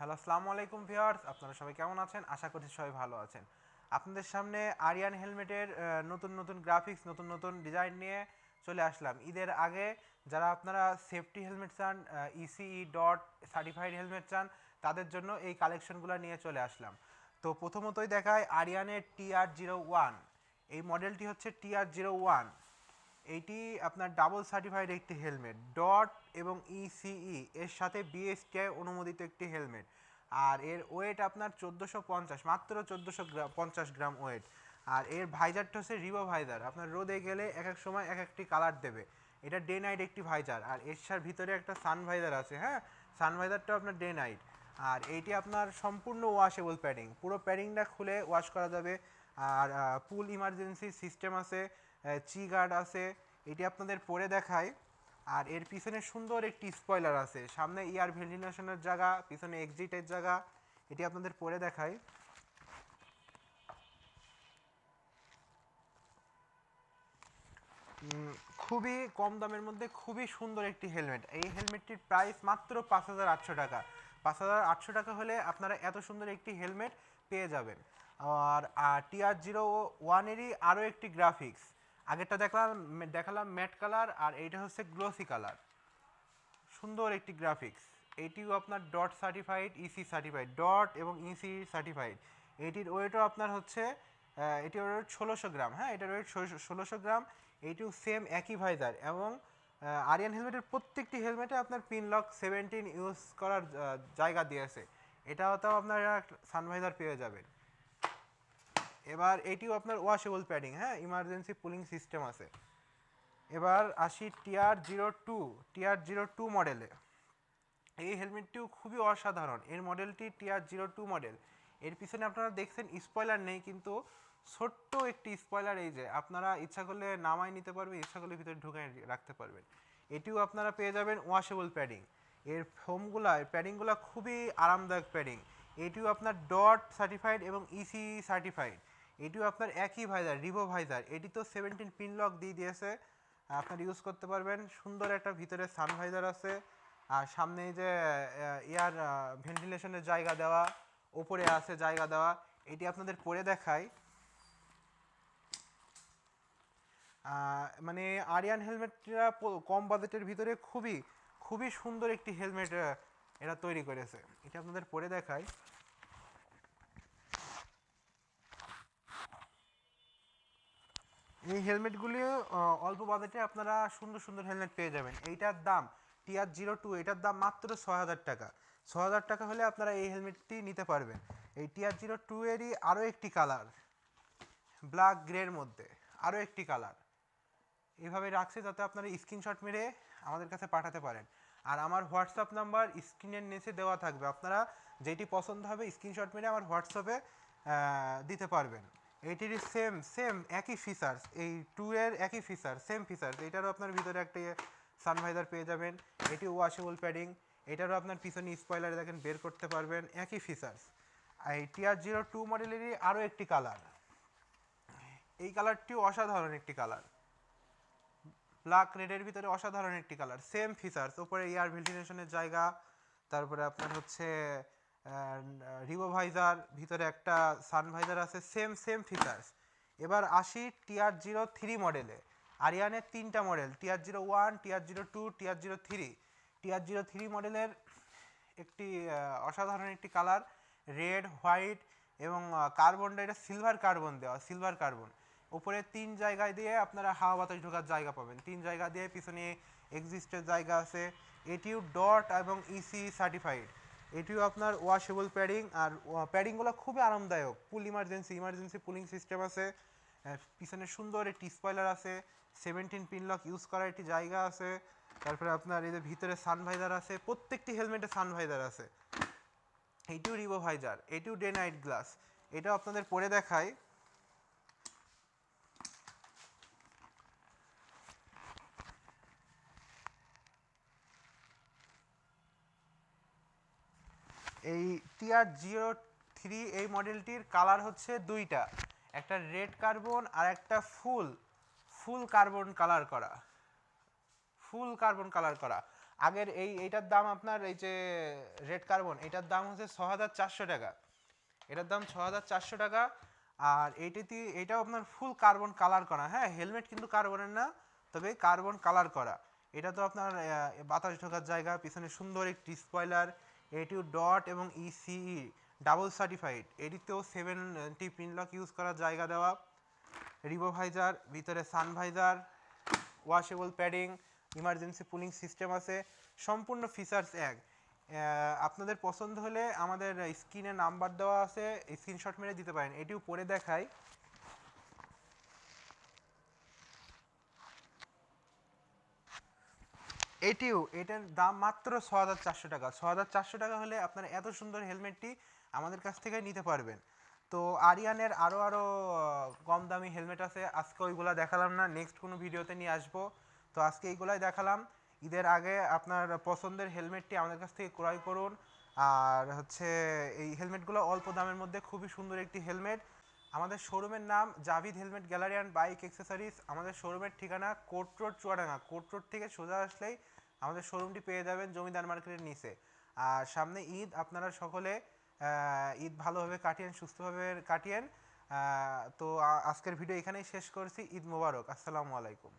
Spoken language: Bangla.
হ্যালো, আসসালামু আলাইকুম ভিউয়ার্স। আপনারা সবাই কেমন আছেন? আশা করছি সবাই ভালো আছেন। আপনাদের সামনে আরিয়ান হেলমেটের নতুন নতুন গ্রাফিক্স, নতুন নতুন ডিজাইন নিয়ে চলে আসলাম। ঈদের আগে যারা আপনারা সেফটি হেলমেট চান, ইসিই ডট সার্টিফাইড হেলমেট চান, তাদের জন্য এই কালেকশনগুলো নিয়ে চলে আসলাম। তো প্রথমতই দেখায় আরিয়ানের TR01। এই মডেলটি হচ্ছে TR01। এইটি আপনার ডাবল সার্টিফাইড একটি হেলমেট, ডট এবং ইসিই এর সাথে বিএসটিআই অনুমোদিত একটি হেলমেট। আর এর ওয়েট আপনার 1450, মাত্র 1450 গ্রাম ওয়েট। আর এর ভাইজারটা হচ্ছে রিভো ভাইজার, আপনার রোদে গেলে এক এক সময় এক একটি কালার দেবে। এটা ডে নাইট একটি ভাইজার, আর এর ভিতরে একটা সান ভাইজার আছে। হ্যাঁ, সান ভাইজারটা আপনার ডে নাইট। আর এইটি আপনার সম্পূর্ণ ওয়াশেবল প্যাডিং, পুরো প্যাডিংটা খুলে ওয়াশ করা যাবে। আর পুল ইমার্জেন্সি সিস্টেম আছে, চি গার্ড আছে। এটি আপনাদের পরে দেখায়। আর এর পিছনে সুন্দর একটি স্পয়লার আছে, সামনে এয়ার ভেন্টিলেশনের জায়গা, পিছনে এক্সিটের জায়গা। এটি আপনাদের পরে দেখায়। খুবই কম দামের মধ্যে খুবই সুন্দর একটি হেলমেট। এই হেলমেটটির প্রাইস মাত্র 5800 টাকা। 5800 টাকা হলে আপনারা এত সুন্দর একটি হেলমেট পেয়ে যাবেন। আর TR01-এরই আরও একটি গ্রাফিক্স। আগেরটা দেখালাম ম্যাট কালার, আর এইটা হচ্ছে গ্লোসি কালার। সুন্দর একটি গ্রাফিক্স। এটিও আপনার dot certified, EC certified, dot এবং ইসি সার্টিফাইড। এটির ওয়েটও আপনার হচ্ছে এটির ওয়েট 1600 গ্রাম। হ্যাঁ, এটার ওয়েট 1600 গ্রাম। এইটিও সেম একই ভাইজার, এবং আরিয়ান হেলমেটের প্রত্যেকটি হেলমেটে আপনার পিন লক 17 ইউজ করার জায়গা দিয়েছে। এটাও আপনারা সানভাইজার পেয়ে যাবেন। এবার এটিও আপনার ওয়াশেবল প্যাডিং। হ্যাঁ, ইমার্জেন্সি পুলিং সিস্টেম আছে। এবার আসি TR02 মডেলে। এই হেলমেটটিও খুবই অসাধারণ। এর মডেলটি TR02 মডেল। এর পিছনে আপনারা দেখছেন স্পয়লার নেই, কিন্তু ছোট্ট একটি স্পয়লার, এই যে আপনারা ইচ্ছা করলে নামাই নিতে পারবেন, ইচ্ছা করলে ভিতরে ঢুকাই রাখতে পারবেন। এটিও আপনারা পেয়ে যাবেন ওয়াশেবল প্যাডিং। এর প্যাডিংগুলা খুবই আরামদায়ক প্যাডিং। এটিও আপনার ডট সার্টিফাইড এবং ইসি সার্টিফাইড। এটিও আপনার একই ভাইজার, রিভো ভাইজার। এটি তো 17 পিন লক দিয়ে দিয়েছে, আপনার ইউজ করতে পারবেন। সুন্দর একটা ভিতরে সান ভাইজার আছে। আর সামনে এই যে এয়ার ভেন্টিলেশনের জায়গা দেওয়া, ওপরে আছে জায়গা দেওয়া। এটি আপনাদের পরে দেখায়। মানে আরিয়ান হেলমেটটা কম বাজেটের ভিতরে খুবই খুবই সুন্দর একটি হেলমেট এরা তৈরি করেছে। এটা আপনাদের পরে দেখায়। এই হেলমেটগুলি অল্প বাজেটে আপনারা সুন্দর সুন্দর হেলমেট পেয়ে যাবেন। এইটার দাম TR02, এটার দাম মাত্র 6000 টাকা। 6000 টাকা হলে আপনারা এই হেলমেটটি নিতে পারবেন। এই TR02-এরই আরও একটি কালার, ব্ল্যাক গ্রের মধ্যে আরও একটি কালার। এভাবে রাখছি যাতে আপনারা স্ক্রিনশট মেরে আমাদের কাছে পাঠাতে পারেন। আর আমার হোয়াটসঅ্যাপ নাম্বার স্ক্রিনের নিচে দেওয়া থাকবে, আপনারা যেটি পছন্দ হবে স্ক্রিনশট মেরে আমার হোয়াটসঅ্যাপে দিতে পারবেন। এইটির সেম সেম একই ফিচার্স, এই এর একই ফিচার, সেম ফিচার্স। এটারও আপনার ভিতরে একটা সানভাইজার পেয়ে যাবেন। এটি ওয়াশেবল প্যাডিং। এটারও আপনার পিছনে স্পয়লার দেখেন বের করতে পারবেন, একই ফিচার্স। এই TR02 মডেলেরই আরও একটি কালার। এই কালারটিও অসাধারণ একটি কালার, ব্ল্যাক রেডের ভিতরে অসাধারণ একটি কালার, সেম ফিচার্স। ওপরে এয়ার ভেন্টিলেশনের জায়গা, তারপরে আপনার হচ্ছে রিভো ভাইজার, ভিতরে একটা সান ভাইজার আছে, সেম সেম ফিচার্স। এবার আসি TR03 মডেলে। আরিয়ানের 3টা model, TR01, TR02, TR03। TR03 মডেলের একটি অসাধারণ একটি কালার, রেড, হোয়াইট এবং কার্বনটা এটা সিলভার কার্বন দেওয়া, সিলভার কার্বন। উপরে 3 জায়গায় দিয়ে আপনারা হাওয়া বাতাস ঢোকার জায়গা পাবেন, 3 জায়গা দিয়ে, পিছনে এক্সিস্টের জায়গা আছে। এটিও ডট এবং ইসি সার্টিফাইড। এটিও আপনার ওয়াশেবল প্যাডিং। আর প্যাডিংগুলো খুবই আরামদায়ক। পুল ইমার্জেন্সি পুলিং সিস্টেম আছে। পিছনে সুন্দর একটি স্পয়লার আছে, 17 পিন লক ইউজ করার একটি জায়গা আছে। তারপরে আপনার এই যে ভিতরে সানভাইজার আছে, প্রত্যেকটি হেলমেটে সানভাইজার আছে। এটিও রিভো ভাইজার, এটিও ডে নাইট গ্লাস। এটাও আপনাদের পরে দেখায়। এই TR03 এই মডেলটির কালার হচ্ছে দুইটা, একটা রেড কার্বন আর একটা ফুল কার্বন কালার করা, ফুল কার্বন কালার করা। আগের এইটার দাম আপনার এই যে রেড কার্বন, এটার দাম হচ্ছে 6400 টাকা, এটার দাম 6400 টাকা। আর এটাও আপনার ফুল কার্বন কালার করা, হ্যাঁ হেলমেট কিন্তু কার্বনের না, তবে কার্বন কালার করা। এটা তো আপনার বাতাস ঢোকার জায়গা, পিছনে সুন্দর একটি স্পয়লার, এটিও ডট এবং ইসিই ডাবল সার্টিফাইড, এটিতেও 70 পিনলক ইউজ করার জায়গা দেওয়া, রিভো ভাইজার, ভিতরে sun visor, washable padding, emergency pulling system আছে, সম্পূর্ণ ফিচার্স এক। আপনাদের পছন্দ হলে আমাদের স্ক্রিনে নাম্বার দেওয়া আছে, স্ক্রিনশট মেরে দিতে পারেন। এটিও পরে দেখাই। এটার দাম মাত্র 6400 টাকা। 6400 টাকা হলে আপনারা এত সুন্দর হেলমেটটি আমাদের কাছ থেকে নিতে পারবেন। তো আরিয়ানের আরও কম দামি হেলমেট আছে, আজকে ওইগুলা দেখালাম না, নেক্সট কোনো ভিডিওতে নিয়ে আসবো। তো আজকে এইগুলাই দেখালাম। ঈদের আগে আপনার পছন্দের হেলমেটটি আমাদের কাছ থেকে ক্রয় করুন। আর হচ্ছে এই হেলমেটগুলো অল্প দামের মধ্যে খুবই সুন্দর একটি হেলমেট। আমাদের শোরুমের নাম Javid helmet gallery and bike accessories. আমাদের শোরুমের ঠিকানা court road, Chuadanga. Court road থেকে সোজা আসলেই আমাদের শোরুমটি পেয়ে যাবেন, জমিদার মার্কেটের নিচে। আর সামনে ঈদ, আপনারা সকলে ঈদ ভালোভাবে কাটিয়েন, সুস্থভাবে কাটিয়েন। তো আজকের ভিডিও এখানেই শেষ করছি। ঈদ মোবারক, আসসালামু আলাইকুম।